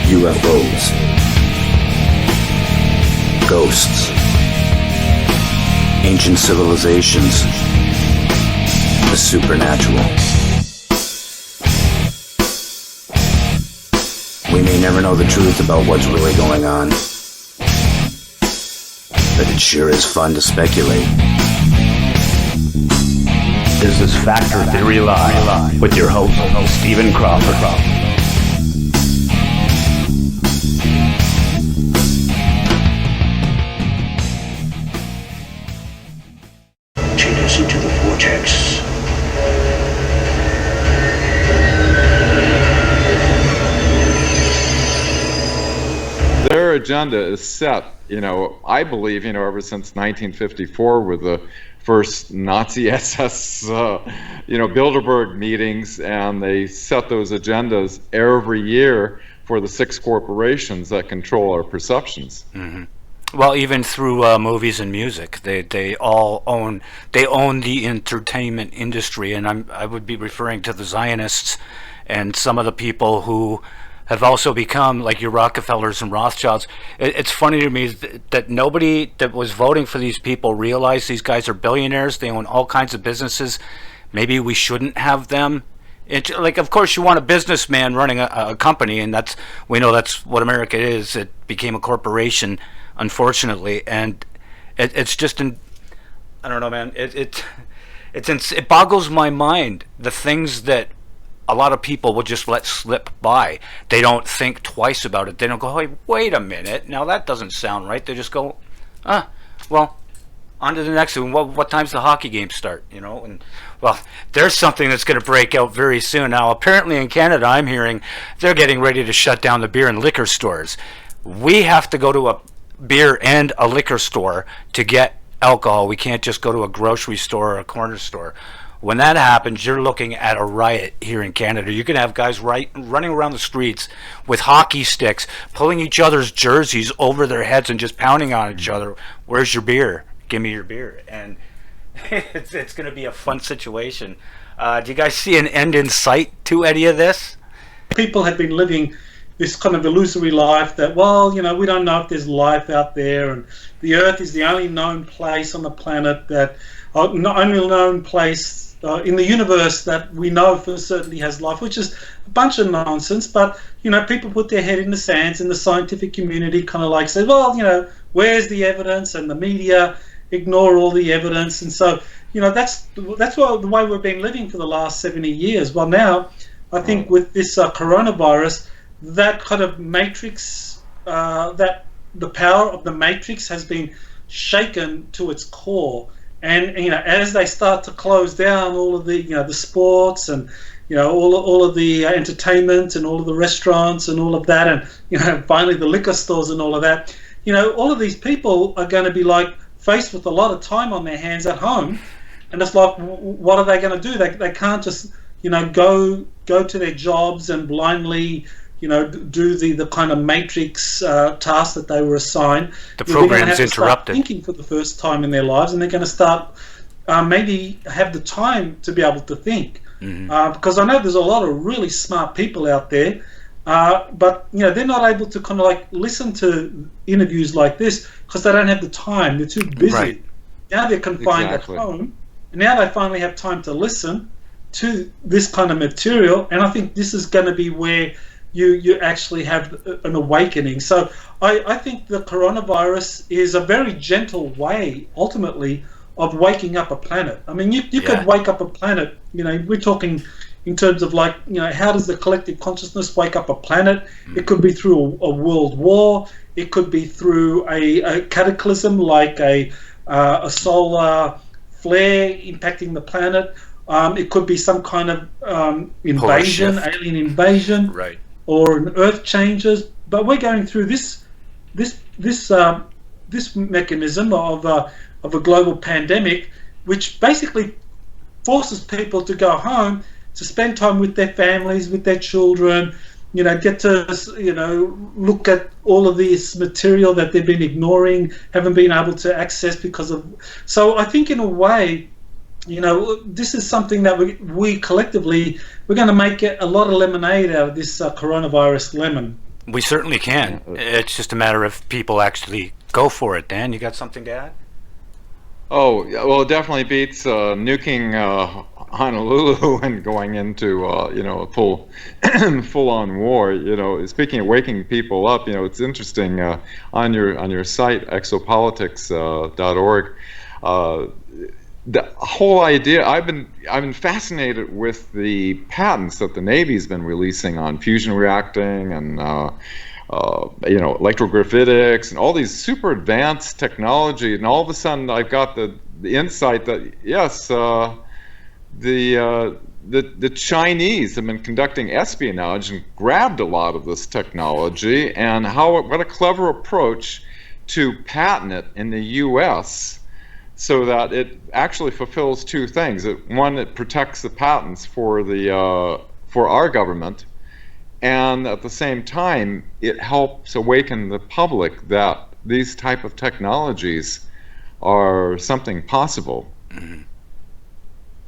UFOs, ghosts, ancient civilizations, the supernatural. We may never know the truth about what's really going on, but it sure is fun to speculate. This is Factor Theory Live with your host, Stephen Crawford. Take us into the vortex. Their agenda is set, I believe, ever since 1954 with the first Nazi SS, Bilderberg meetings, and they set those agendas every year for the 6 corporations that control our perceptions. Mm-hmm. Well, even through movies and music, they all own the entertainment industry, and I would be referring to the Zionists and some of the people who have also become like your Rockefellers and Rothschilds. It's funny to me that nobody that was voting for these people realized these guys are billionaires. They own all kinds of businesses. Maybe we shouldn't have them. Of course, you want a businessman running a company, and we know that's what America is. It became a corporation, unfortunately, and it's just I don't know, man. It boggles my mind, the things that a lot of people will just let slip by. They don't think twice about it. They don't go, hey, wait a minute, now that doesn't sound right. They just go, well, on to the next one. What time's the hockey game start? And well, there's something that's going to break out very soon. Now, apparently in Canada, I'm hearing they're getting ready to shut down the beer and liquor stores. We have to go to a beer and a liquor store to get alcohol. We can't just go to a grocery store or a corner store. When that happens, you're looking at a riot here in Canada. You can have guys running around the streets with hockey sticks, pulling each other's jerseys over their heads and just pounding on each other. Where's your beer? Give me your beer. And it's going to be a fun situation. Do you guys see an end in sight to any of this? People have been living this kind of illusory life that, we don't know if there's life out there, and the Earth is the only known place on the planet that, only known place in the universe that we know for certainty has life, which is a bunch of nonsense. But people put their head in the sands, and the scientific community kind of say, well, where's the evidence? And the media ignore all the evidence, and so that's the way we've been living for the last 70 years. Well, now I think with this coronavirus, that kind of matrix, that the power of the matrix has been shaken to its core. And as they start to close down all of the the sports and all of the entertainment and all of the restaurants and all of that, and finally the liquor stores and all of that, all of these people are going to be faced with a lot of time on their hands at home, and it's what are they going to do? They can't just go to their jobs and blindly do the kind of matrix task that they were assigned. The program's interrupted. Start thinking for the first time in their lives, and they're going to start maybe have the time to be able to think. Mm-hmm. Because I know there's a lot of really smart people out there, but they're not able to kind of listen to interviews like this because they don't have the time. They're too busy. Right. Now they're confined at home, and now they finally have time to listen to this kind of material. And I think this is going to be where you actually have an awakening. So I think the coronavirus is a very gentle way, ultimately, of waking up a planet. I mean, you could wake up a planet, we're talking in terms of how does the collective consciousness wake up a planet? It could be through a world war. It could be through a cataclysm like a solar flare impacting the planet. It could be some kind of invasion, alien invasion. Right. Or an earth changes, but we're going through this mechanism of a global pandemic, which basically forces people to go home to spend time with their families, with their children, get to look at all of this material that they've been ignoring, haven't been able to access because of. So I think in a way, this is something that we collectively, we're going to make a lot of lemonade out of this coronavirus lemon. We certainly can. It's just a matter of people actually go for it. Dan, you got something to add? Oh, well, it definitely beats nuking Honolulu and going into a full-on war. Speaking of waking people up, it's interesting on your site exopolitics.org. The whole idea, I've been fascinated with the patents that the Navy's been releasing on fusion reacting and electrogravitics and all these super advanced technology, and all of a sudden I've got the insight that yes, the Chinese have been conducting espionage and grabbed a lot of this technology, and what a clever approach to patent it in the U.S. so that it actually fulfills two things. One, it protects the patents for our government, and at the same time, it helps awaken the public that these type of technologies are something possible. Mm-hmm.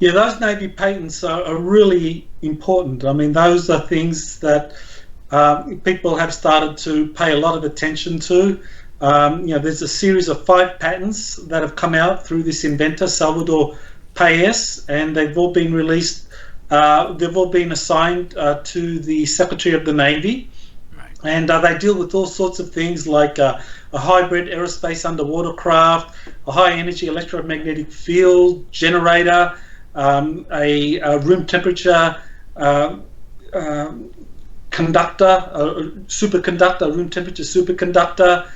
Yeah, those Navy patents are really important. I mean, those are things that people have started to pay a lot of attention to. There's a series of 5 patents that have come out through this inventor, Salvador Payés, and they've all been released. They've all been assigned to the Secretary of the Navy, Right. And they deal with all sorts of things like a hybrid aerospace underwater craft, a high energy electromagnetic field generator, a room temperature conductor, a superconductor, room temperature superconductor.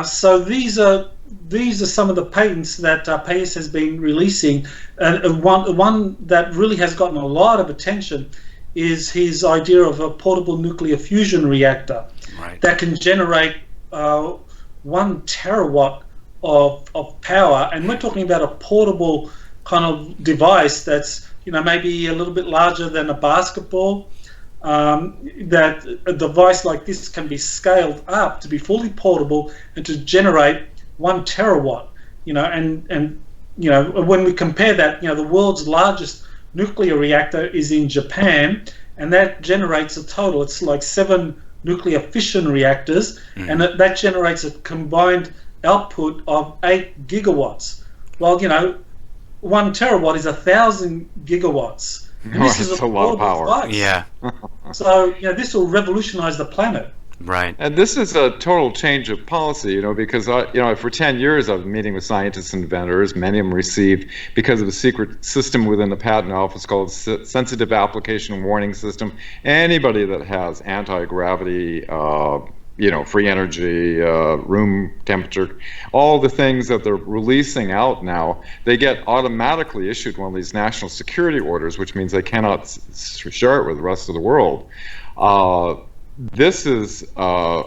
So these are some of the patents that Payés has been releasing. And one that really has gotten a lot of attention is his idea of a portable nuclear fusion reactor, Right. that can generate 1 terawatt of power. And we're talking about a portable kind of device that's maybe a little bit larger than a basketball. That a device like this can be scaled up to be fully portable and to generate 1 terawatt. And when we compare that, the world's largest nuclear reactor is in Japan, and that generates a total. It's like 7 nuclear fission reactors, and that generates a combined output of 8 gigawatts. Well, 1 terawatt is 1,000 gigawatts. And this is a lot of power. Device. Yeah. So, this will revolutionize the planet. Right. And this is a total change of policy, because for 10 years I've been meeting with scientists and inventors. Many of them received, because of a secret system within the patent office called Sensitive Application Warning System. Anybody that has anti-gravity, free energy, room temperature, all the things that they're releasing out now, they get automatically issued one of these national security orders, which means they cannot share it with the rest of the world. This is a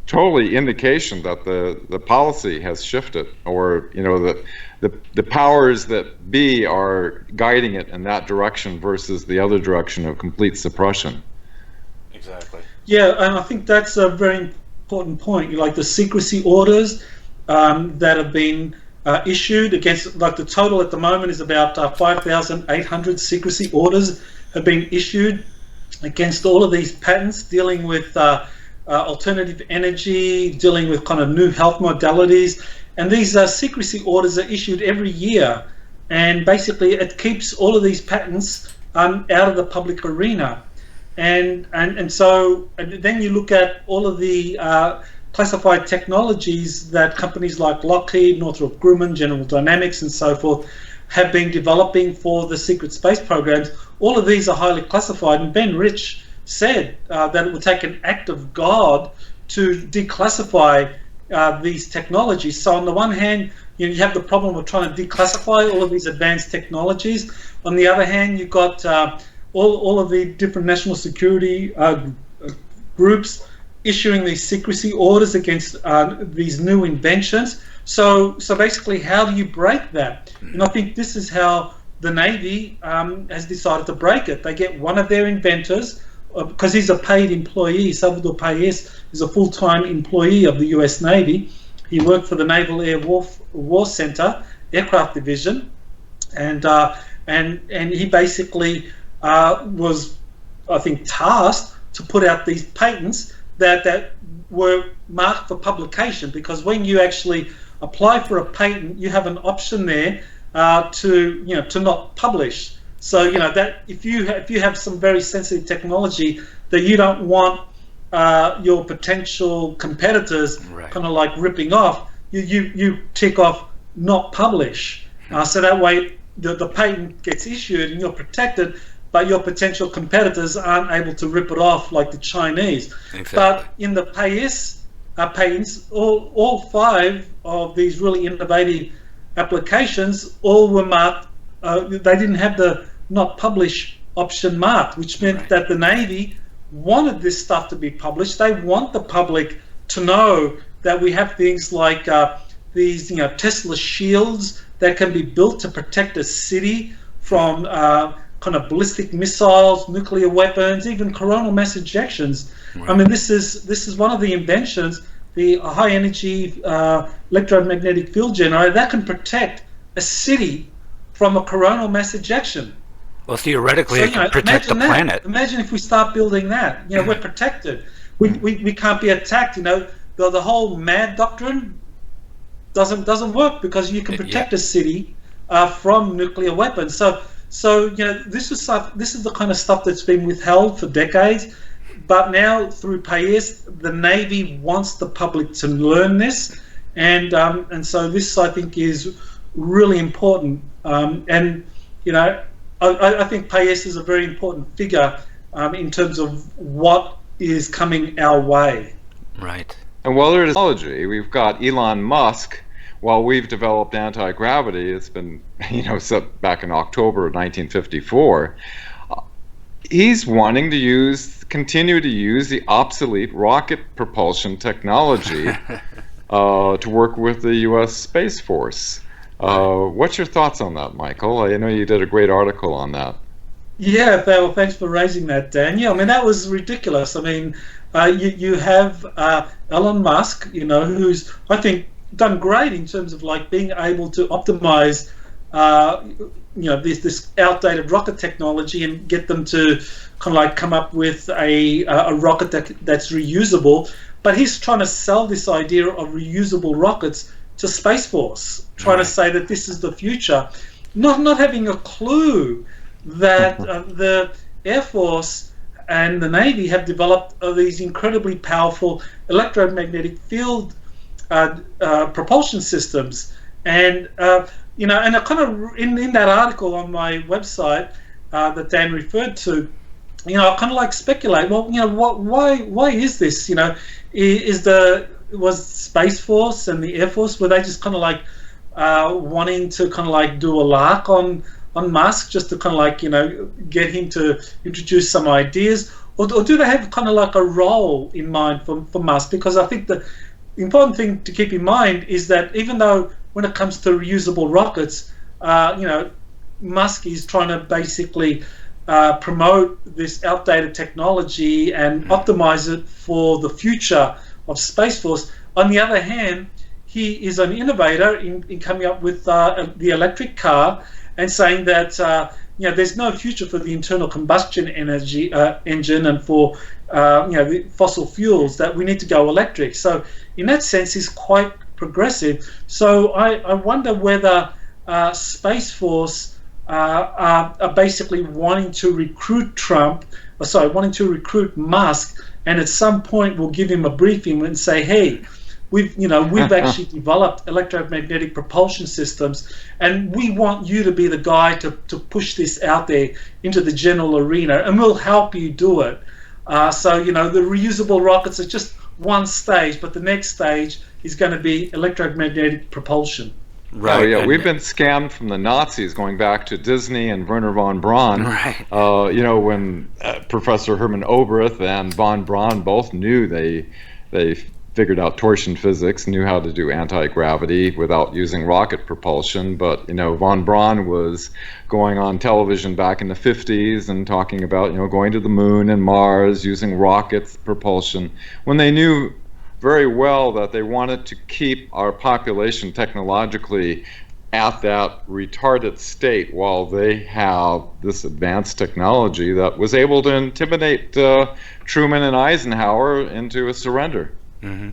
totally indication that the policy has shifted, or the powers that be are guiding it in that direction versus the other direction of complete suppression. Exactly. Yeah, and I think that's a very important point. Like the secrecy orders that have been issued against, like the total at the moment is about 5,800 secrecy orders have been issued against all of these patents dealing with alternative energy, dealing with kind of new health modalities. And these secrecy orders are issued every year. And basically it keeps all of these patents out of the public arena. And so then you look at all of the classified technologies that companies like Lockheed, Northrop Grumman, General Dynamics, and so forth have been developing for the secret space programs. All of these are highly classified, and Ben Rich said that it would take an act of God to declassify these technologies. So on the one hand, you have the problem of trying to declassify all of these advanced technologies. On the other hand, you've got all of the different national security groups issuing these secrecy orders against these new inventions. So basically, how do you break that? And I think this is how the Navy has decided to break it. They get one of their inventors, because he's a paid employee. Salvador Payés is a full-time employee of the U.S. Navy. He worked for the Naval Air War Center Aircraft Division, and he basically was, I think, tasked to put out these patents that were marked for publication, because when you actually apply for a patent, you have an option there to not publish. So that if you have some very sensitive technology that you don't want your potential competitors kind of like ripping off, you tick off not publish. So that way the patent gets issued and you're protected, but your potential competitors aren't able to rip it off like the Chinese. Exactly. But in the patents, all 5 of these really innovative applications all were marked. They didn't have the not publish option marked, which meant that the Navy wanted this stuff to be published. They want the public to know that we have things like these Tesla shields that can be built to protect a city from kind of ballistic missiles, nuclear weapons, even coronal mass ejections. Right. I mean, this is one of the inventions, the high energy electromagnetic field generator that can protect a city from a coronal mass ejection. Well, theoretically, it can protect the planet. Imagine if we start building that. We're protected. We can't be attacked. The whole MAD doctrine doesn't work because you can protect a city from nuclear weapons. So this is the kind of stuff that's been withheld for decades. But now through PAES, the Navy wants the public to learn this, and so this, I think, is really important. I think PAES is a very important figure in terms of what is coming our way. Right. And while there's technology, we've got Elon Musk. While we've developed anti-gravity, it's been, set back in October of 1954. He's wanting to continue to use the obsolete rocket propulsion technology to work with the U.S. Space Force. What's your thoughts on that, Michael? I know you did a great article on that. Yeah, well, thanks for raising that, Dan. Yeah, I mean, that was ridiculous. I mean, you have Elon Musk, who's, I think, done great in terms of like being able to optimize this outdated rocket technology and get them to kind of like come up with a rocket that's reusable. But he's trying to sell this idea of reusable rockets to Space Force, trying to say that this is the future, not having a clue that the Air Force and the Navy have developed these incredibly powerful electromagnetic field propulsion systems. And and I kind of in that article on my website that Dan referred to, I kind of like speculate. Well, why is this? Was Space Force and the Air Force, were they just kind of like wanting to kind of like do a lark on Musk just to kind of like get him to introduce some ideas, or do they have kind of like a role in mind for Musk? Because I think the important thing to keep in mind is that even though when it comes to reusable rockets, Musk is trying to basically promote this outdated technology and optimize it for the future of Space Force. On the other hand, he is an innovator in coming up with the electric car and saying that there's no future for the internal combustion engine and for the fossil fuels, that we need to go electric. So in that sense, he's quite progressive. So I wonder whether Space Force are basically wanting to recruit wanting to recruit Musk, and at some point we'll give him a briefing and say, hey, we've actually developed electromagnetic propulsion systems, and we want you to be the guy to push this out there into the general arena, and we'll help you do it. So the reusable rockets are just one stage, but the next stage is going to be electromagnetic propulsion. Right. Oh, yeah, we've been scammed from the Nazis going back to Disney and Wernher von Braun. Right. When Professor Hermann Oberth and von Braun both knew they figured out torsion physics, knew how to do anti-gravity without using rocket propulsion. But, von Braun was going on television back in the 50s and talking about, going to the moon and Mars using rockets propulsion, when they knew very well that they wanted to keep our population technologically at that retarded state while they have this advanced technology that was able to intimidate Truman and Eisenhower into a surrender. Mm-hmm.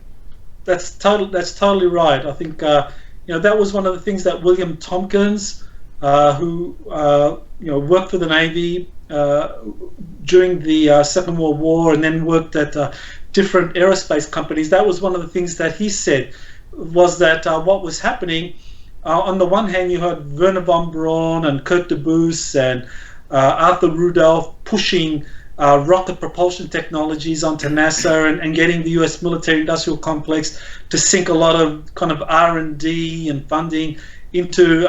That's totally right. I think that was one of the things that William Tompkins, who worked for the Navy during the Second World War and then worked at different aerospace companies. That was one of the things that he said, was that what was happening. On the one hand, you had Wernher von Braun and Kurt de Boos and Arthur Rudolph pushing rocket propulsion technologies onto NASA and getting the U.S. military-industrial complex to sink a lot of kind of R&D and funding into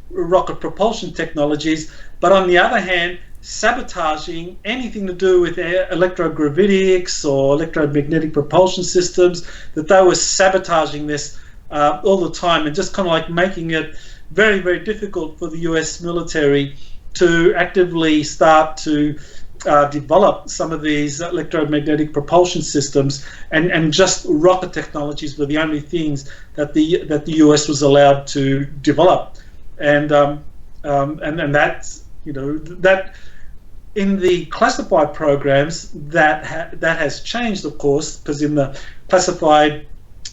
rocket propulsion technologies. But on the other hand, sabotaging anything to do with electrogravitics or electromagnetic propulsion systems, that they were sabotaging this all the time and just kind of like making it very, very difficult for the US military to actively start to develop some of these electromagnetic propulsion systems, and just rocket technologies were the only things that the US was allowed to develop, and that's that in the classified programs that has changed, of course, because in the classified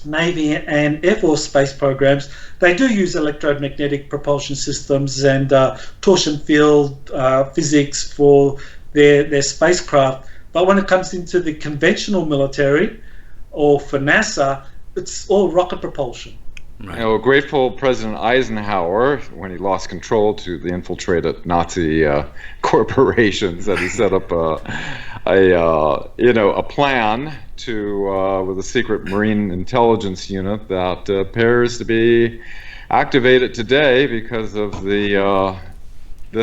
Navy and Air Force space programs, they do use electromagnetic propulsion systems and torsion field physics for their spacecraft. But when it comes into the conventional military, or for NASA, it's all rocket propulsion. Right. Grateful President Eisenhower, when he lost control to the infiltrated Nazi corporations, that he set up a plan to with a secret Marine intelligence unit that appears to be activated today because of the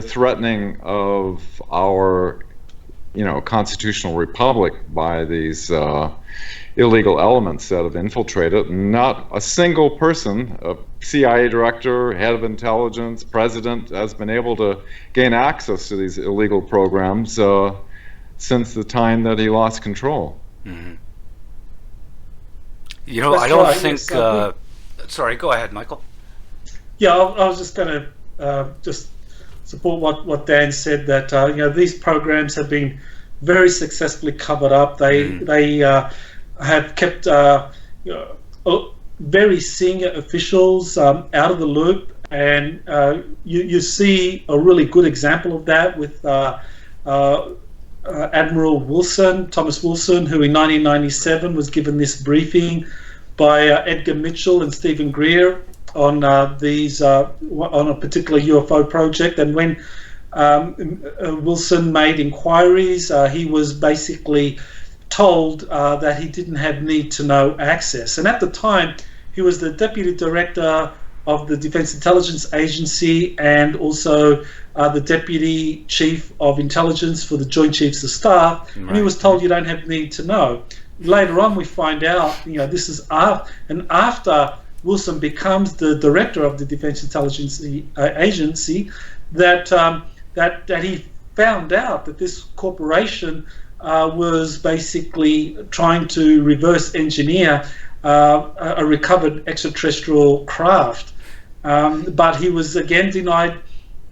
threatening of our constitutional republic by these illegal elements that have infiltrated. Not a single person, a CIA director, head of intelligence, president, has been able to gain access to these illegal programs since the time that he lost control. Mm-hmm. I don't think... sorry, go ahead, Michael. Yeah, I was just going to just support what Dan said, that these programs have been very successfully covered up. They have kept very senior officials out of the loop, and you see a really good example of that with Admiral Wilson, Thomas Wilson, who in 1997 was given this briefing by Edgar Mitchell and Stephen Greer on on a particular UFO project. And when Wilson made inquiries, he was basically told that he didn't have need-to-know access. And at the time, he was the Deputy Director of the Defense Intelligence Agency and also the Deputy Chief of Intelligence for the Joint Chiefs of Staff. Right. And he was told you don't have need to know. Later on, we find out, this is after Wilson becomes the Director of the Defense Intelligence Agency, that he found out that this corporation was basically trying to reverse engineer a recovered extraterrestrial craft. But he was again denied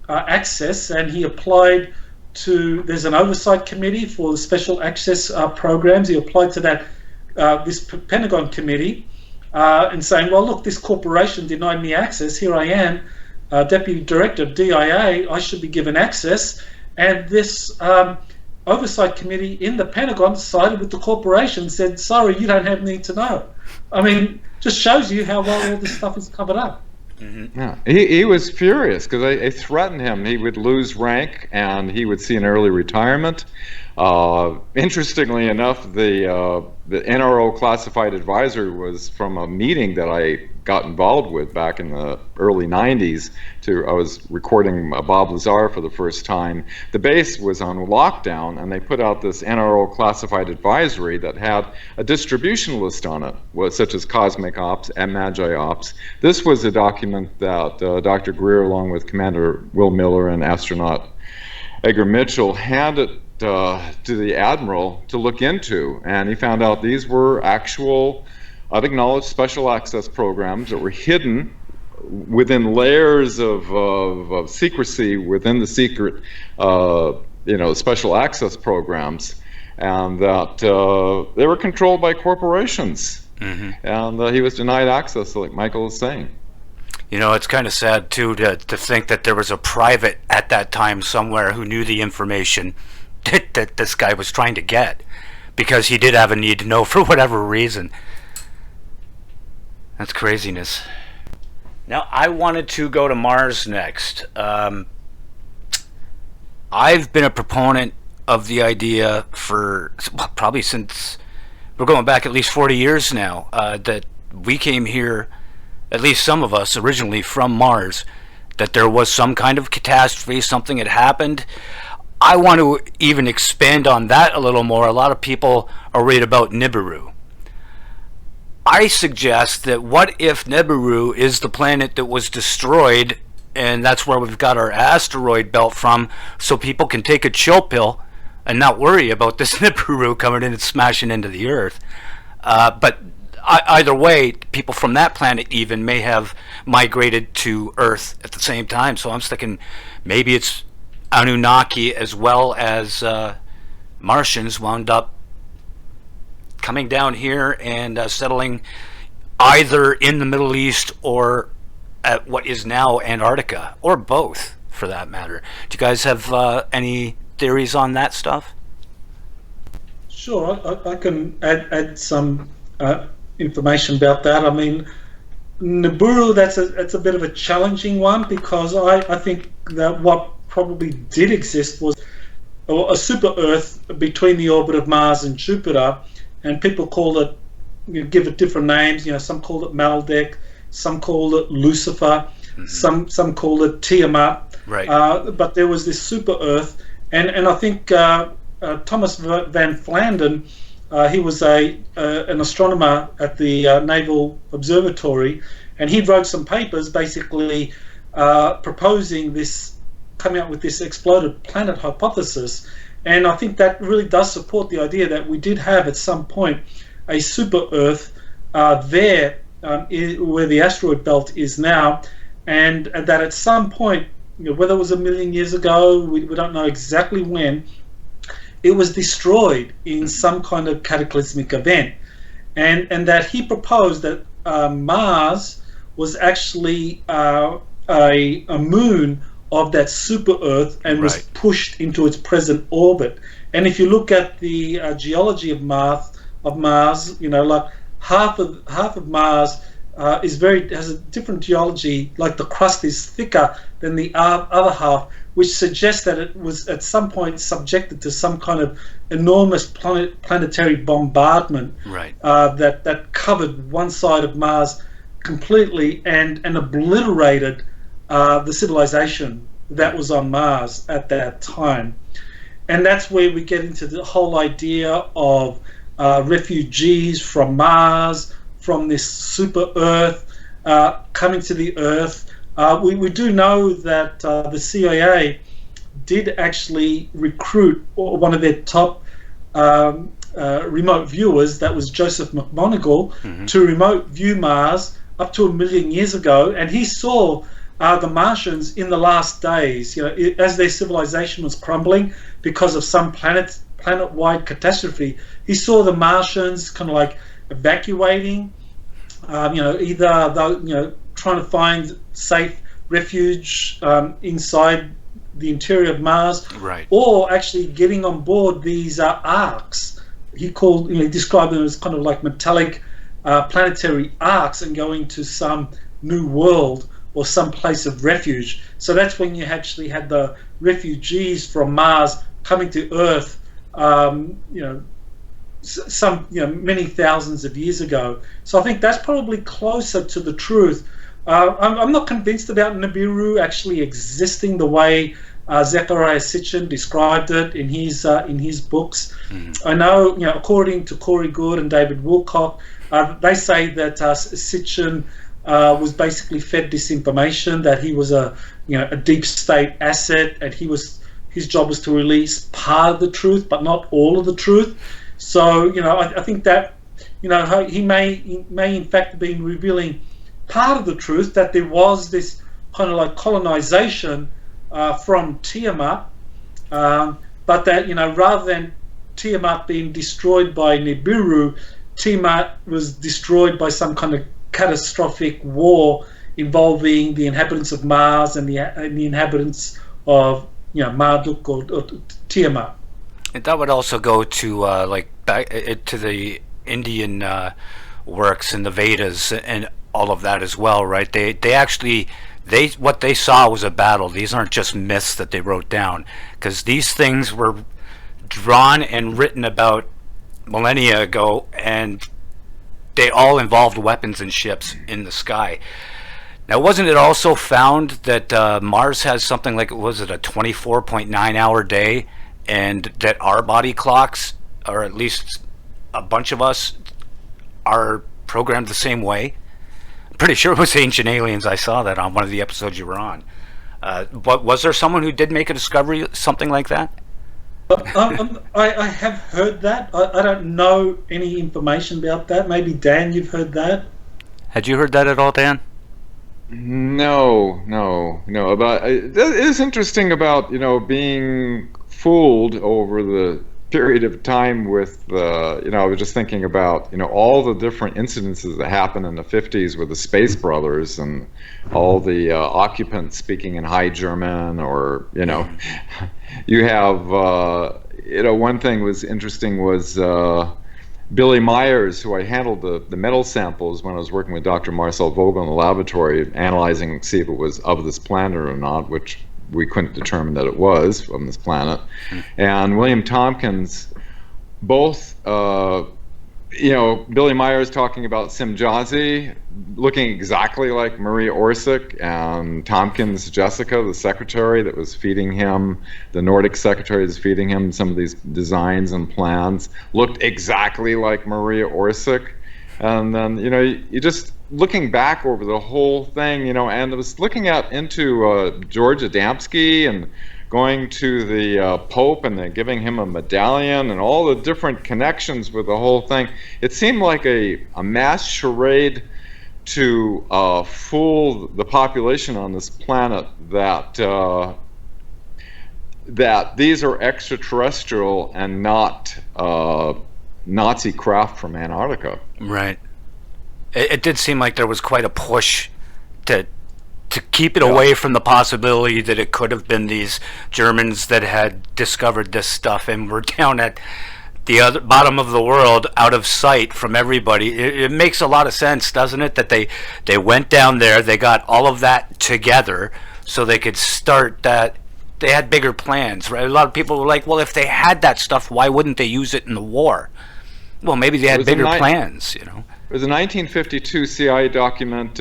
access, and he applied to, there's an oversight committee for the special access programs. He applied to that this Pentagon committee and saying, well, look, this corporation denied me access. Here I am, Deputy Director of DIA. I should be given access. And this oversight committee in the Pentagon sided with the corporation, said, sorry, you don't have need to know. I mean, just shows you how well all this stuff is covered up. Mm-hmm. Yeah, he was furious because they threatened him. He would lose rank and he would see an early retirement. Interestingly enough, the NRO classified advisor was from a meeting that I got involved with back in the early 90s. I was recording Bob Lazar for the first time. The base was on lockdown, and they put out this NRO classified advisory that had a distribution list on it, such as Cosmic Ops and Magi Ops. This was a document that Dr. Greer, along with Commander Will Miller and astronaut Edgar Mitchell, handed to the Admiral to look into, and he found out these were actual unacknowledged special access programs that were hidden within layers of secrecy within the secret, special access programs, and that they were controlled by corporations. Mm-hmm. And he was denied access, like Michael is saying. It's kind of sad, too, to think that there was a private at that time somewhere who knew the information that this guy was trying to get, because he did have a need to know for whatever reason. That's craziness. Now, I wanted to go to Mars next. I've been a proponent of the idea for probably since, we're going back at least 40 years now, that we came here, at least some of us, originally from Mars, that there was some kind of catastrophe, something had happened. I want to even expand on that a little more. A lot of people are worried about Nibiru. I suggest that what if Nibiru is the planet that was destroyed, and that's where we've got our asteroid belt from, so people can take a chill pill and not worry about this Nibiru coming in and smashing into the Earth. But either way, people from that planet even may have migrated to Earth at the same time. So I'm thinking maybe it's Anunnaki as well as Martians wound up coming down here and settling either in the Middle East or at what is now Antarctica, or both for that matter. Do you guys have any theories on that stuff? Sure, I can add some information about that. I mean, Nibiru, that's a bit of a challenging one, because I think that what probably did exist was a super Earth between the orbit of Mars and Jupiter, and people call it, give it different names. Some call it Maldek, some call it Lucifer, mm-hmm. some call it Tiamat. Right. But there was this super Earth, and I think Thomas van Flandern, he was an astronomer at the Naval Observatory, and he wrote some papers basically proposing this, coming up with this exploded planet hypothesis. And I think that really does support the idea that we did have at some point a super Earth there where the asteroid belt is now, and that at some point, whether it was 1 million years ago, we don't know exactly when, it was destroyed in some kind of cataclysmic event. And that he proposed that Mars was actually a moon of that super Earth, and was pushed into its present orbit. And if you look at the geology of Mars, like half of Mars has a different geology. Like the crust is thicker than the other half, which suggests that it was at some point subjected to some kind of enormous planetary bombardment that covered one side of Mars completely and obliterated the civilization that was on Mars at that time. And that's where we get into the whole idea of refugees from Mars, from this super Earth, coming to the Earth. We do know that the CIA did actually recruit one of their top remote viewers, that was Joseph McMoneagle, mm-hmm. to remote view Mars up to 1 million years ago, and he saw the Martians in the last days, as their civilization was crumbling because of some planet-wide catastrophe. He saw the Martians kind of like evacuating, either trying to find safe refuge inside the interior of Mars, or actually getting on board these arcs. He described them as kind of like metallic planetary arcs, and going to some new world or some place of refuge. So that's when you actually had the refugees from Mars coming to Earth, many thousands of years ago. So I think that's probably closer to the truth. I'm not convinced about Nibiru actually existing the way Zecharia Sitchin described it in his books. Mm-hmm. I know, according to Corey Good and David Wilcock, they say that Sitchin was basically fed disinformation, that he was a deep state asset, and his job was to release part of the truth but not all of the truth. So I think that he may in fact have been revealing part of the truth, that there was this kind of like colonization from Tiamat, but that, rather than Tiamat being destroyed by Nibiru, Tiamat was destroyed by some kind of catastrophic war involving the inhabitants of Mars and the inhabitants of Marduk or Tiamat. And that would also go to back to the Indian works and the Vedas and all of that as well, right? They actually what they saw was a battle. These aren't just myths that they wrote down, because these things were drawn and written about millennia ago, and they all involved weapons and ships in the sky. Now, wasn't it also found that Mars has something like, was it a 24.9 hour day, and that our body clocks, or at least a bunch of us, are programmed the same way? I'm pretty sure it was Ancient Aliens. I saw that on one of the episodes you were on. But was there someone who did make a discovery, something like that? I have heard that. I don't know any information about that. Maybe Dan, you've heard that? Had you heard that at all, Dan? No. About it is interesting about being fooled over the period of time with I was just thinking about all the different incidences that happened in the 50s with the Space Brothers and all the occupants speaking in High German, or you have one thing was interesting was Billy Myers, who I handled the metal samples when I was working with Dr. Marcel Vogel in the laboratory, analyzing to see if it was of this planet or not, which we couldn't determine that it was from this planet. And William Tompkins, both, Billy Myers talking about Simjazi looking exactly like Maria Orsic, and Tompkins' Jessica, the secretary that was feeding him, the Nordic secretary was feeding him some of these designs and plans, looked exactly like Maria Orsic. And then, you just looking back over the whole thing, and I was looking into George Adamski and going to the Pope and then giving him a medallion and all the different connections with the whole thing. It seemed like a mass charade to fool the population on this planet that these are extraterrestrial and not Nazi craft from Antarctica. Right. It did seem like there was quite a push to keep it away from the possibility that it could have been these Germans that had discovered this stuff and were down at the other bottom of the world, out of sight from everybody. It makes a lot of sense, doesn't it, that they went down there, they got all of that together so they could start that. They had bigger plans, right? A lot of people were like, well, if they had that stuff, why wouldn't they use it in the war? Well, maybe they had bigger plans, It was a 1952 CIA document.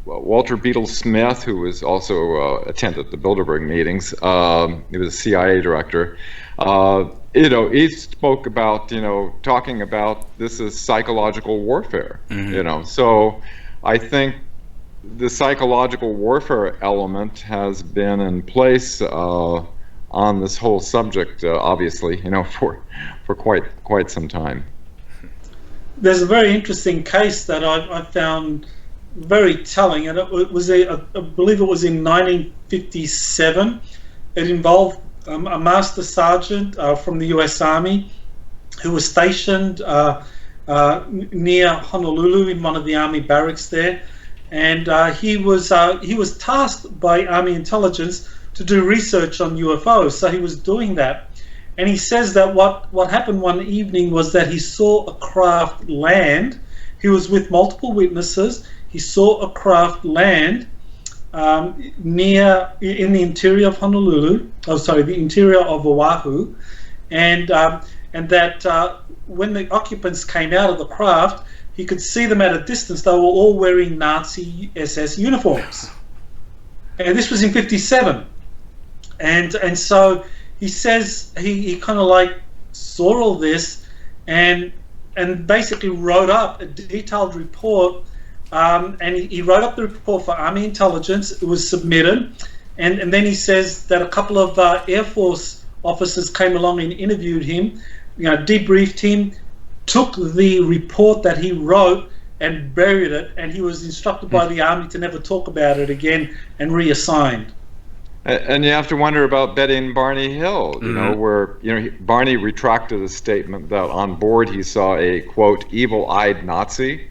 Walter Beetle Smith, who was also attended the Bilderberg meetings, he was a CIA director. He spoke about, talking about this is psychological warfare. So I think the psychological warfare element has been in place on this whole subject, obviously, for quite some time. There's a very interesting case that I found very telling, and it was I believe it was in 1957. It involved a master sergeant from the U.S. Army who was stationed near Honolulu in one of the Army barracks there, and he was tasked by Army intelligence to do research on UFOs. So he was doing that, and he says that what happened one evening was that he saw a craft land. He was with multiple witnesses. He saw a craft land in the interior of Honolulu. The interior of Oahu, and that when the occupants came out of the craft, he could see them at a distance. They were all wearing Nazi SS uniforms, and this was in '57. And so he says he kind of like saw all this, and basically wrote up a detailed report. And he wrote up the report for Army intelligence. It was submitted, and then he says that a couple of Air Force officers came along and interviewed him, debriefed him, took the report that he wrote and buried it, and he was instructed by the army to never talk about it again and reassigned. And you have to wonder about Betty and Barney Hill, you know, where, you know, Barney retracted a statement that on board he saw a, quote, evil-eyed Nazi.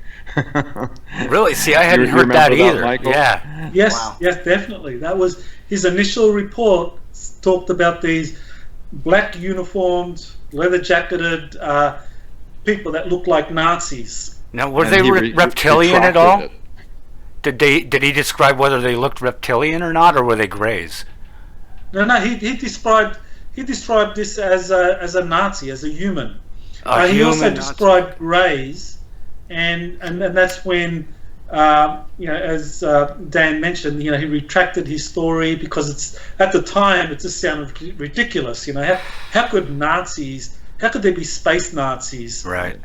Really? See, I hadn't heard that either. Michael? Yeah. Yes, Wow. yes, definitely. That was his initial report. Talked about these black uniformed, leather jacketed people that looked like Nazis. Now, were And they he reptilian at all? retracted it. Did he describe whether they looked reptilian or not, or were they greys? No, he described this as a Nazi, as a human. He also human described greys, and that's when you know, as Dan mentioned, you know, he retracted his story because it's at the time it just sounded ridiculous. You know, how could Nazis? How could there be space Nazis? Right.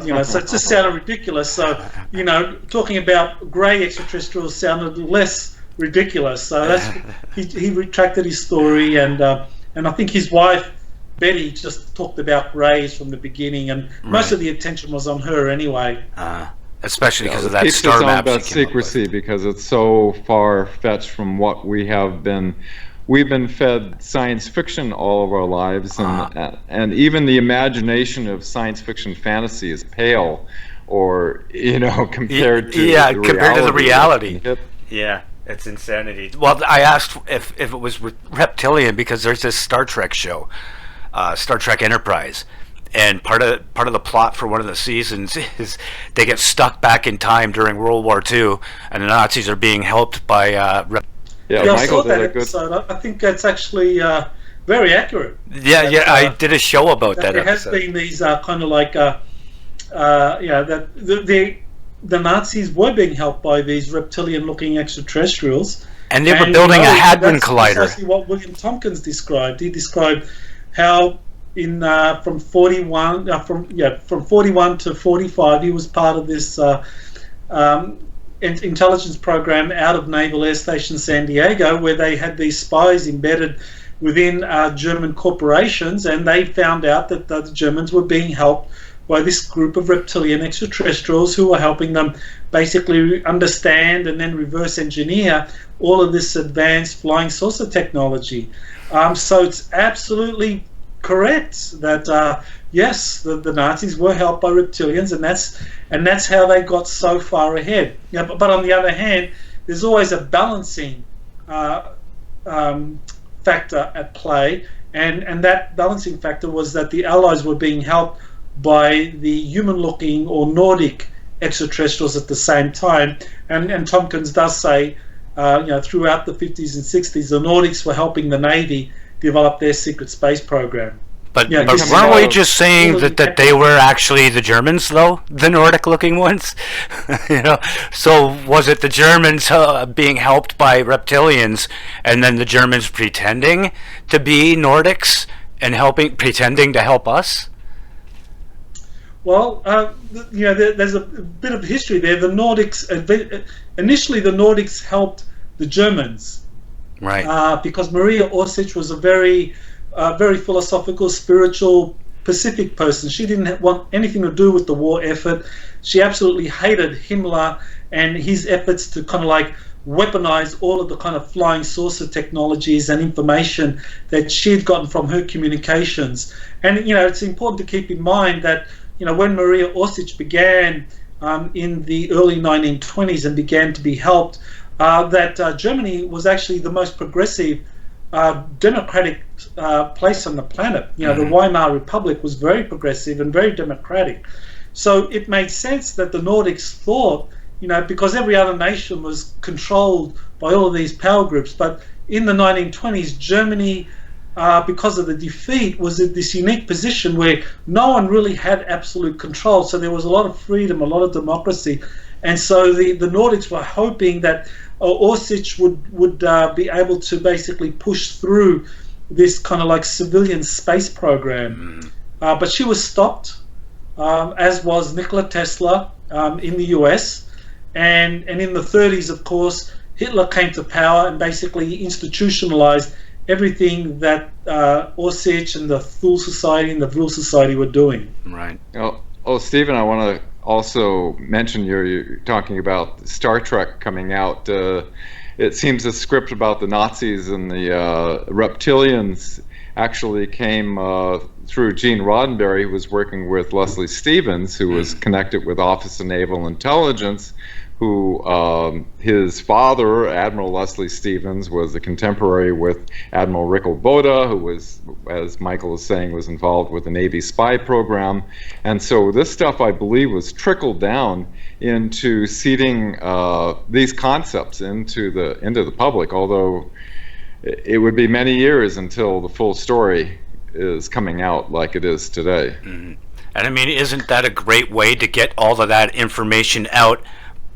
You know, so it just sounded ridiculous. So, you know, talking about grey extraterrestrials sounded less ridiculous. So that's he retracted his story, and I think his wife Betty just talked about greys from the beginning, and most of the attention was on her anyway. Especially because of that keeps star us map. on about secrecy because it's so far fetched from what we have been. We've been fed science fiction all of our lives, and even the imagination of science fiction fantasy is pale, or, you know, compared to the reality. Yeah, it's insanity. Well, I asked if it was reptilian because there's this Star Trek show, Star Trek Enterprise, and part of the plot for one of the seasons is they get stuck back in time during World War II, and the Nazis are being helped by Yeah, Michael I saw that did a good. episode. I think that's actually very accurate. I did a show about that There episode. has been these kind of like, that the Nazis were being helped by these reptilian-looking extraterrestrials, And they were building a Hadron that's Collider. Precisely what William Tompkins described. He described how from 41 to 45 he was part of this intelligence program out of Naval Air Station San Diego, where they had these spies embedded within German corporations, and they found out that the Germans were being helped by this group of reptilian extraterrestrials who were helping them basically understand and then reverse engineer all of this advanced flying saucer technology. So it's absolutely correct that yes, the Nazis were helped by reptilians, and that's how they got so far ahead. Yeah, but on the other hand, there's always a balancing factor at play, and that balancing factor was that the Allies were being helped by the human-looking or Nordic extraterrestrials at the same time, and Tompkins does say, you know, throughout the 50s and 60s, the Nordics were helping the Navy develop their secret space program. But Yeah, weren't we just saying that they were actually the Germans, though, the Nordic-looking ones? You know, so was it the Germans being helped by reptilians, and then the Germans pretending to be Nordics and pretending to help us? Well, you know, there's a bit of history there. The Nordics initially, the Nordics helped the Germans, right? Because Maria Orsich was a very philosophical, spiritual, Pacific person. She didn't want anything to do with the war effort. She absolutely hated Himmler and his efforts to kind of like weaponize all of the kind of flying saucer technologies and information that she'd gotten from her communications. And, you know, it's important to keep in mind that, you know, when Maria Orsich began in the early 1920s and began to be helped, that Germany was actually the most progressive democratic place on the planet. You know, the Weimar Republic was very progressive and very democratic. So it made sense that the Nordics thought, you know, because every other nation was controlled by all of these power groups, but in the 1920s, Germany, because of the defeat, was in this unique position where no one really had absolute control. So there was a lot of freedom, a lot of democracy. And so the Nordics were hoping that Orsich would be able to basically push through this kind of like civilian space program. But she was stopped, as was Nikola Tesla in the US. And in the 30s, of course, Hitler came to power and basically institutionalized everything that Orsich and the Thule Society and the Vril Society were doing. Right. Oh, Stephen, I want also mention you're talking about Star Trek coming out. It seems the script about the Nazis and the Reptilians actually came through Gene Roddenberry, who was working with Leslie Stevens, who was connected with Office of Naval Intelligence, who his father, Admiral Leslie Stevens, was a contemporary with Admiral Rickle Boda, who was, as Michael was saying, was involved with the Navy spy program. And so this stuff, I believe, was trickled down into seeding these concepts into the public, although it would be many years until the full story is coming out like it is today. Mm-hmm. And I mean, isn't that a great way to get all of that information out,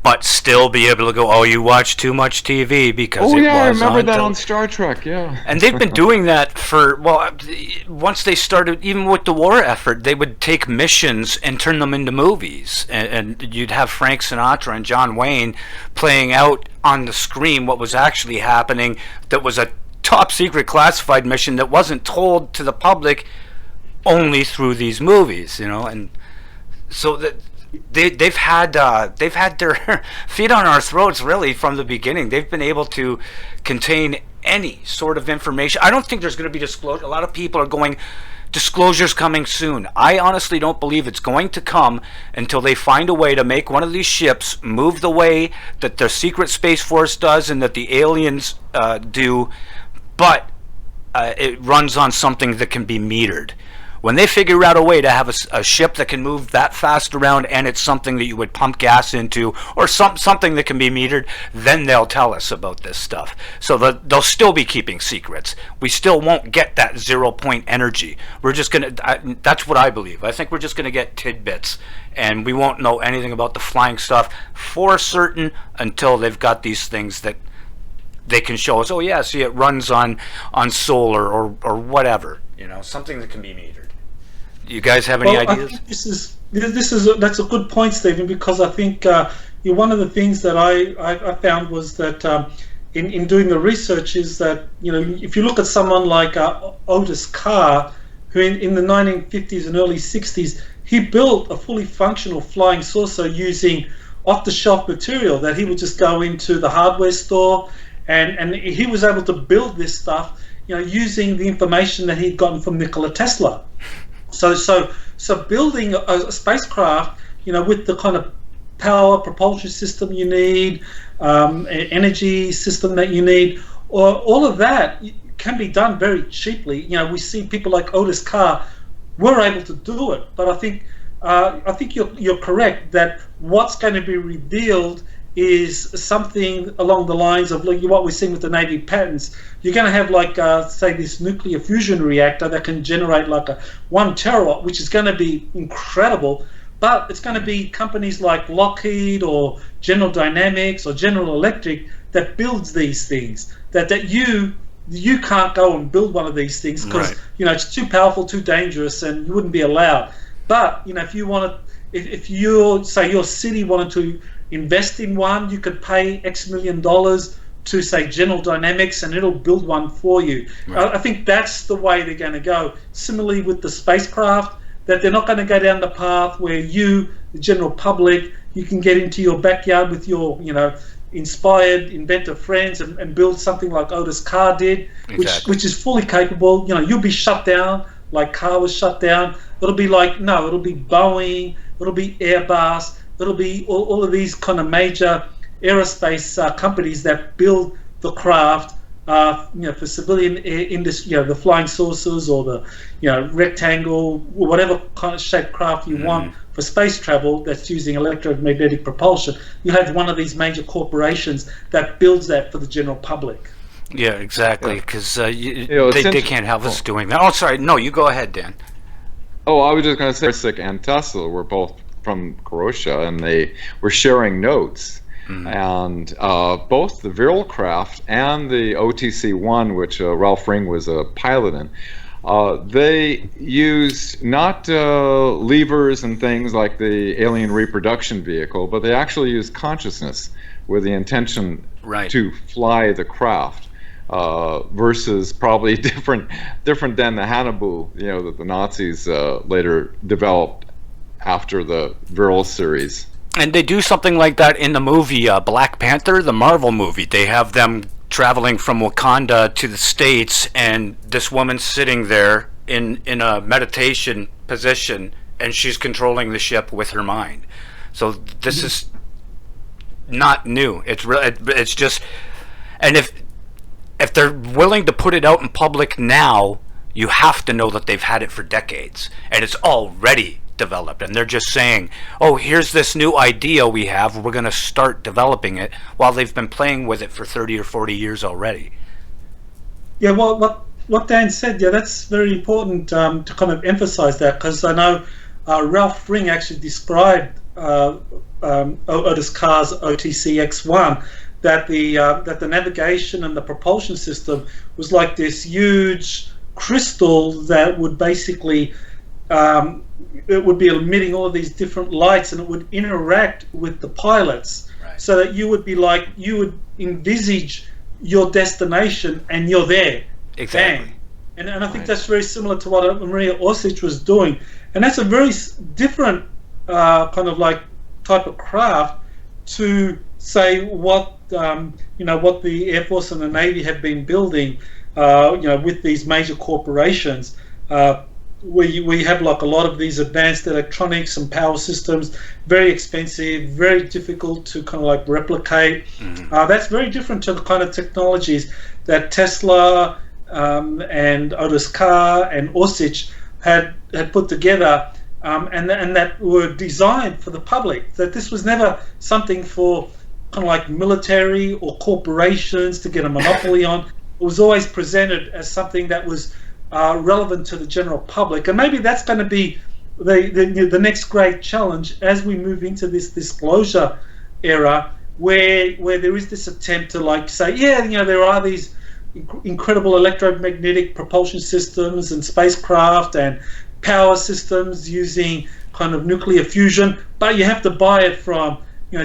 but still be able to go, oh, you watch too much TV because I remember that on Star Trek, yeah. And they've been doing that for, well, once they started, even with the war effort, they would take missions and turn them into movies. And you'd have Frank Sinatra and John Wayne playing out on the screen what was actually happening that was a top secret classified mission that wasn't told to the public only through these movies, and so that they've had their feet on our throats really from the beginning. They've been able to contain any sort of information. I don't think there's going to be disclosure. A lot of people are going, disclosure's coming soon. I honestly don't believe it's going to come until they find a way to make one of these ships move the way that the secret Space Force does and that the aliens do, but it runs on something that can be metered. When they figure out a way to have a ship that can move that fast around, and it's something that you would pump gas into, or something that can be metered, then they'll tell us about this stuff. So they'll still be keeping secrets. We still won't get that 0-point energy. We're just going to, that's what I believe. I think we're just going to get tidbits, and we won't know anything about the flying stuff for certain until they've got these things that they can show us. Oh yeah, see, it runs on solar or whatever, something that can be metered. You guys have any ideas? I think that's a good point, Stephen, because I think one of the things that I found was that in doing the research is that if you look at someone like Otis Carr, who in the 1950s and early 60s, he built a fully functional flying saucer using off-the-shelf material that he would just go into the hardware store, and he was able to build this stuff using the information that he'd gotten from Nikola Tesla. So building a spacecraft, with the kind of power propulsion system you need, energy system that you need, or all of that can be done very cheaply. We see people like Otis Carr were able to do it, but I think you're correct that what's going to be revealed is something along the lines of what we're seeing with the Navy patents. You're going to have say this nuclear fusion reactor that can generate 1 terawatt, which is going to be incredible, but it's going to be companies like Lockheed or General Dynamics or General Electric that builds these things, that you can't go and build one of these things because it's too powerful, too dangerous, and you wouldn't be allowed. But if you if your city wanted to invest in one, you could pay X million dollars to say General Dynamics and it'll build one for you. Right. I think that's the way they're going to go. Similarly with the spacecraft, that they're not going to go down the path where you, the general public, you can get into your backyard with your inspired inventor friends and build something like Otis Carr did, which is fully capable. You'll be shut down like Carr was shut down. It'll be it'll be Boeing, it'll be Airbus, it'll be all of these kind of major aerospace companies that build the craft, for civilian industry, the flying saucers or the, rectangle, whatever kind of shaped craft you want for space travel that's using electromagnetic propulsion. You have one of these major corporations that builds that for the general public. Yeah, exactly, because they can't have us doing that. Oh, sorry, no, you go ahead, Dan. Oh, I was just going to say, Sick and Tesla were both from Croatia, and they were sharing notes. And both the Viral craft and the OTC-1, which Ralph Ring was a pilot in, they used not levers and things like the alien reproduction vehicle, but they actually used consciousness with the intention to fly the craft. Versus probably different than the Hannibal, that the Nazis later developed after the Viral series. And they do something like that in the movie Black Panther, the Marvel movie. They have them traveling from Wakanda to the States, and this woman's sitting there in a meditation position, and she's controlling the ship with her mind. So this is not new. It's just, and if they're willing to put it out in public now, you have to know that they've had it for decades, and it's already developed, and they're just saying, oh, here's this new idea we have, we're going to start developing it, while they've been playing with it for 30 or 40 years already. Yeah, well, what Dan said, yeah, that's very important to kind of emphasize that, because I know Ralph Ring actually described Otis Carr's OTC-X1, that the navigation and the propulsion system was like this huge crystal that would basically it would be emitting all of these different lights, and it would interact with the pilots, right, so that you would envisage your destination and you're there. Exactly. Bang. And I think that's very similar to what Maria Orsic was doing, and that's a very different kind of like type of craft to say what what the Air Force and the Navy have been building, with these major corporations. We have like a lot of these advanced electronics and power systems, very expensive, very difficult to kind of like replicate. That's very different to the kind of technologies that Tesla and Otis Carr and Orsic had put together, and that were designed for the public. That this was never something for kind of like military or corporations to get a monopoly on. It was always presented as something that was relevant to the general public, and maybe that's going to be the next great challenge as we move into this disclosure era, where there is this attempt to like say, there are these incredible electromagnetic propulsion systems and spacecraft and power systems using kind of nuclear fusion, but you have to buy it from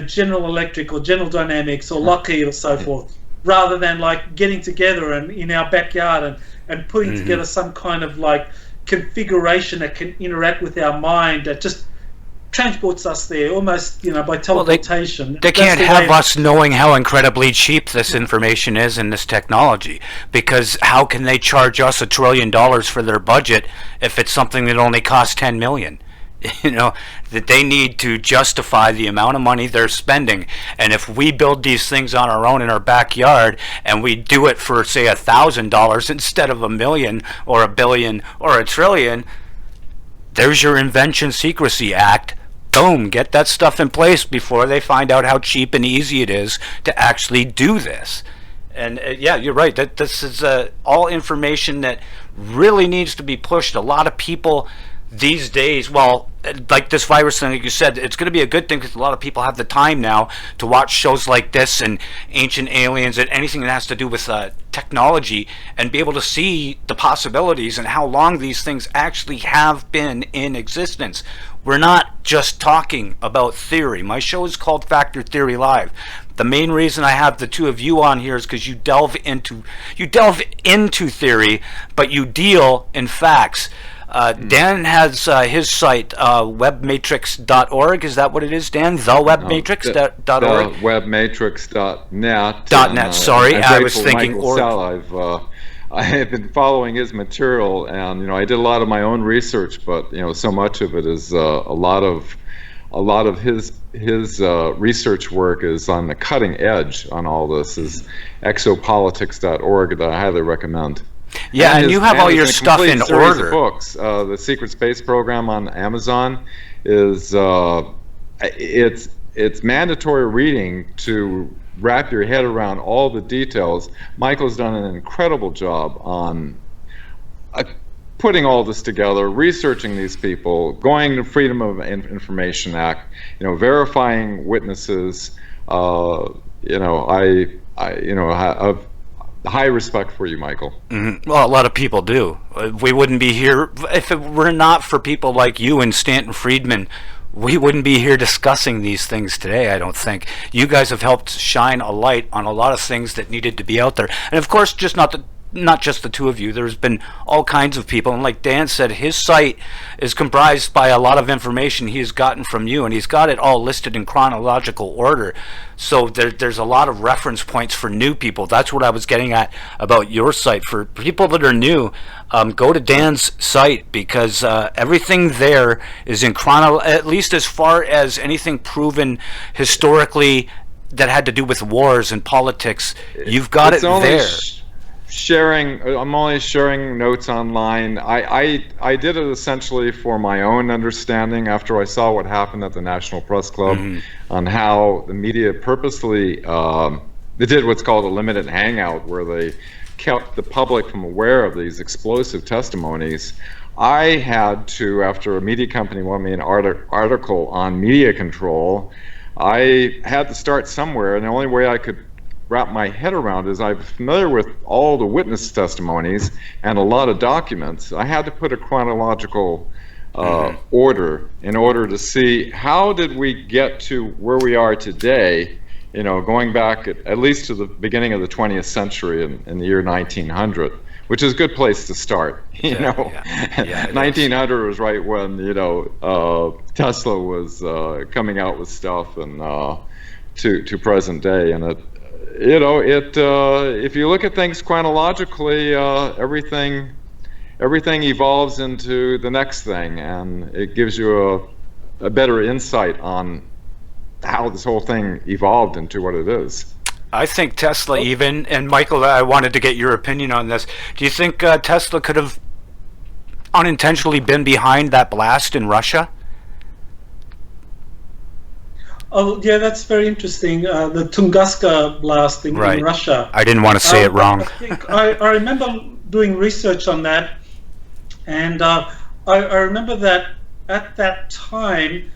General Electric or General Dynamics or Lockheed or so forth, rather than like getting together and in our backyard and putting together some kind of like configuration that can interact with our mind, that just transports us there almost by teleportation. Well, they can't have us knowing how incredibly cheap this information is in this technology, because how can they charge us $1 trillion for their budget if it's something that only costs 10 million? That they need to justify the amount of money they're spending. And if we build these things on our own in our backyard, and we do it for say $1,000 instead of $1 million or $1 billion or $1 trillion, there's your Invention Secrecy Act. Boom, get that stuff in place before they find out how cheap and easy it is to actually do this. And yeah, you're right, that this is all information that really needs to be pushed. A lot of people these days, well, like this virus thing, like you said, it's going to be a good thing because a lot of people have the time now to watch shows like this and Ancient Aliens and anything that has to do with technology, and be able to see the possibilities and how long these things actually have been in existence. We're not just talking about theory. My show is called Factor Theory Live. The main reason I have the two of you on here is because you delve into theory, but you deal in facts. Dan has his site, webmatrix.org. Is that what it is, Dan? Thewebmatrix.org? Thewebmatrix.net. .net, sorry. I was thinking org. Salla. I have been following his material, and I did a lot of my own research, but so much of it is a lot of his research work is on the cutting edge on all this. Is exopolitics.org that I highly recommend. Yeah, and you have all your stuff in order. Books. The Secret Space Program on Amazon is it's mandatory reading to wrap your head around all the details. Michael's done an incredible job on putting all this together, researching these people, going to Freedom of Information Act, verifying witnesses. I have high respect for you, Michael. Mm-hmm. Well, a lot of people do. We wouldn't be here if it were not for people like you and Stanton Friedman. We wouldn't be here discussing these things today, I don't think. You guys have helped shine a light on a lot of things that needed to be out there. And of course, just not not just the two of you. There's been all kinds of people, and like Dan said, his site is comprised by a lot of information he has gotten from you, and he's got it all listed in chronological order. So there's a lot of reference points for new people. That's what I was getting at about your site. For people that are new, go to Dan's site, because everything there is in at least as far as anything proven historically that had to do with wars and politics. You've got it there. I'm only sharing notes online. I did it essentially for my own understanding after I saw what happened at the National Press Club, on how the media purposely they did what's called a limited hangout, where they kept the public from aware of these explosive testimonies. I had to, after a media company wanted me an article on media control, I had to start somewhere, and the only way I could wrap my head around is I'm familiar with all the witness testimonies and a lot of documents. I had to put a chronological order in order to see how did we get to where we are today, going back at least to the beginning of the 20th century in the year 1900, which is a good place to start. 1900 was right when Tesla was coming out with stuff, and to present day, and if you look at things chronologically, everything evolves into the next thing, and it gives you a better insight on how this whole thing evolved into what it is. I think Tesla even, and Michael, I wanted to get your opinion on this. Do you think Tesla could have unintentionally been behind that blast in Russia? Oh, yeah, that's very interesting. The Tunguska Blast in Russia. I didn't want to say it wrong. I remember doing research on that, and I remember that at that time,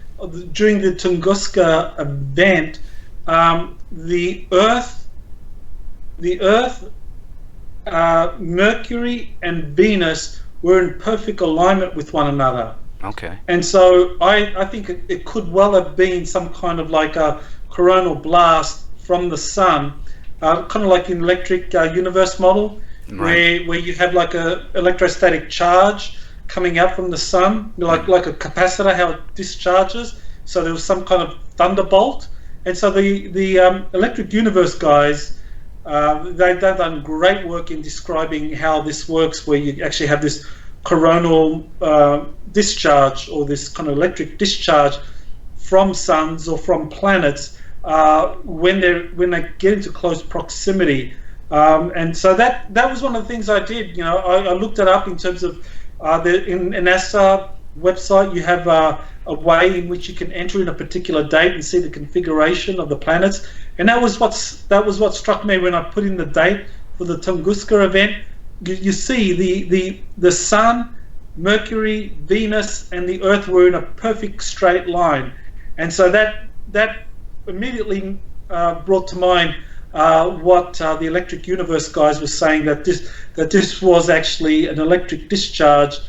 during the Tunguska event, the Earth, Mercury, and Venus were in perfect alignment with one another. Okay. And so I think it could well have been some kind of like a coronal blast from the sun, kind of like an electric universe model, where you have like a electrostatic charge coming out from the sun, like a capacitor, how it discharges. So there was some kind of thunderbolt. And so the electric universe guys, they've done great work in describing how this works, where you actually have this coronal discharge, or this kind of electric discharge from suns or from planets when they get into close proximity. And so that was one of the things I did. I looked it up in terms of in NASA website. You have a way in which you can enter in a particular date and see the configuration of the planets, and that was what struck me when I put in the date for the Tunguska event. You see the Sun, Mercury, Venus, and the Earth were in a perfect straight line, and so that immediately brought to mind what the electric universe guys were saying, that this was actually an electric discharge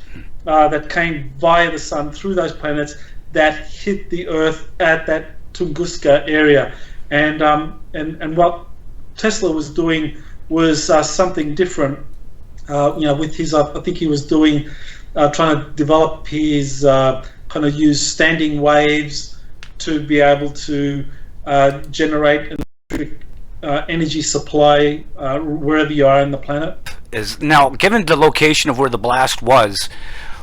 that came via the Sun through those planets that hit the Earth at that Tunguska area, and what Tesla was doing was something different. With his, I think he was trying to develop his kind of use standing waves to be able to generate an electric energy supply wherever you are in the planet. Now, given the location of where the blast was,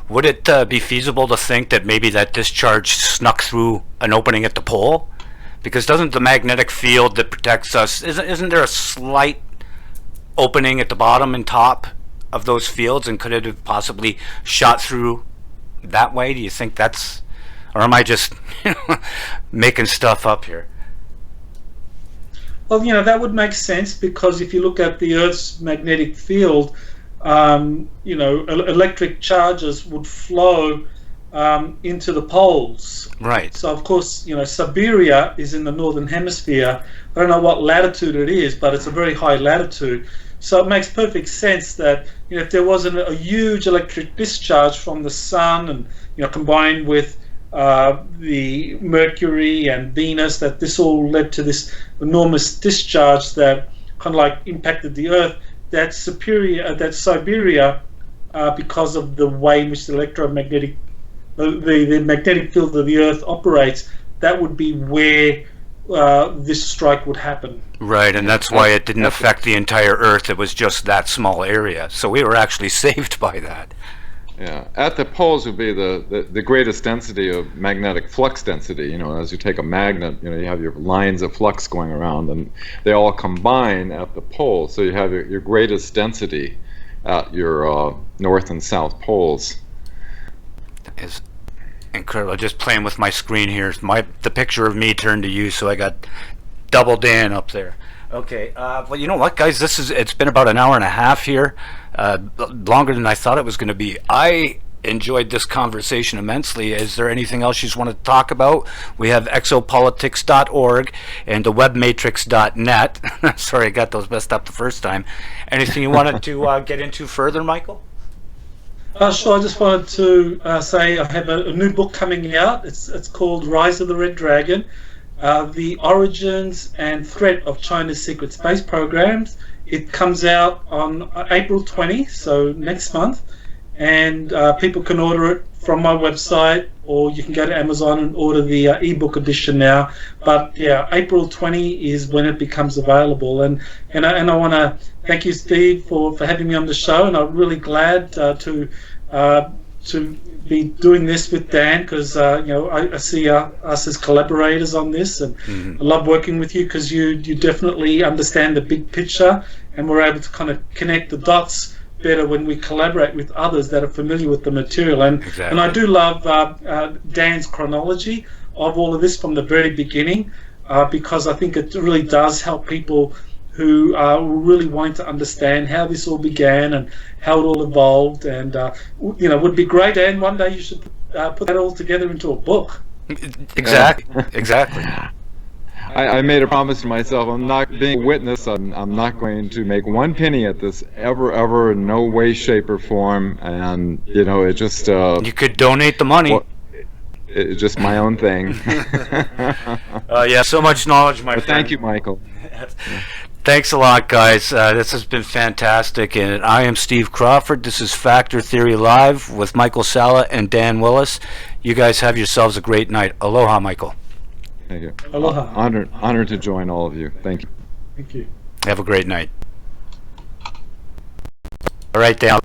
would it be feasible to think that maybe that discharge snuck through an opening at the pole? Because doesn't the magnetic field that protects us, isn't there a slight opening at the bottom and top of those fields, and could it have possibly shot through that way? Do you think that's, or am I just making stuff up here? Well, that would make sense, because if you look at the Earth's magnetic field, electric charges would flow into the poles. Right. So of course, Siberia is in the northern hemisphere. I don't know what latitude it is, but it's a very high latitude. So it makes perfect sense that if there wasn't a huge electric discharge from the Sun, and combined with the Mercury and Venus, that this all led to this enormous discharge that kind of like impacted the Earth, that Siberia, because of the way in which the electromagnetic, the magnetic field of the Earth operates, that would be where this strike would happen. Right, and that's why it didn't affect the entire Earth. It was just that small area. So we were actually saved by that. Yeah, at the poles would be the greatest density of magnetic flux density. You know, as you take a magnet, you know, you have your lines of flux going around, and they all combine at the poles. So you have your greatest density at your north and south poles. Is incredible. Just playing with my screen here. The picture of me turned to you, so I got double Dan up there. Okay, well, you know what, guys? It's been about an hour and a half here, longer than I thought it was going to be. I enjoyed this conversation immensely. Is there anything else you just want to talk about? We have exopolitics.org and the webmatrix.net. Sorry, I got those messed up the first time. Anything you wanted to get into further, Michael? Sure. I just wanted to say I have a new book coming out. It's called Rise of the Red Dragon. The origins and threat of China's secret space programs. It comes out on April 20, so next month, and people can order it from my website, or you can go to Amazon and order the ebook edition now. But yeah, April 20 is when it becomes available, and I want to thank you, Steve, for having me on the show, and I'm really glad to be doing this with Dan, because I see us as collaborators on this, and I love working with you because you definitely understand the big picture, and we're able to kind of connect the dots better when we collaborate with others that are familiar with the material. And Exactly. and I do love Dan's chronology of all of this from the very beginning, because I think it really does help people who are really wanting to understand how this all began and how it all evolved. And would be great, and one day you should put that all together into a book. Exactly. I made a promise to myself. I'm not being a witness. I'm not going to make one penny at this ever, in no way, shape, or form. And it just You could donate the money. well, it's just my own thing. Yeah, so much knowledge, my But friend. thank you, Michael. Thanks a lot, guys. This has been fantastic, and I am Steve Crawford. This is Factor Theory Live with Michael Salla and Dan Willis. You guys have yourselves a great night. Aloha, Michael. Thank you. Aloha. Honored to join all of you. Thank you. Thank you. Have a great night. All right, Dan.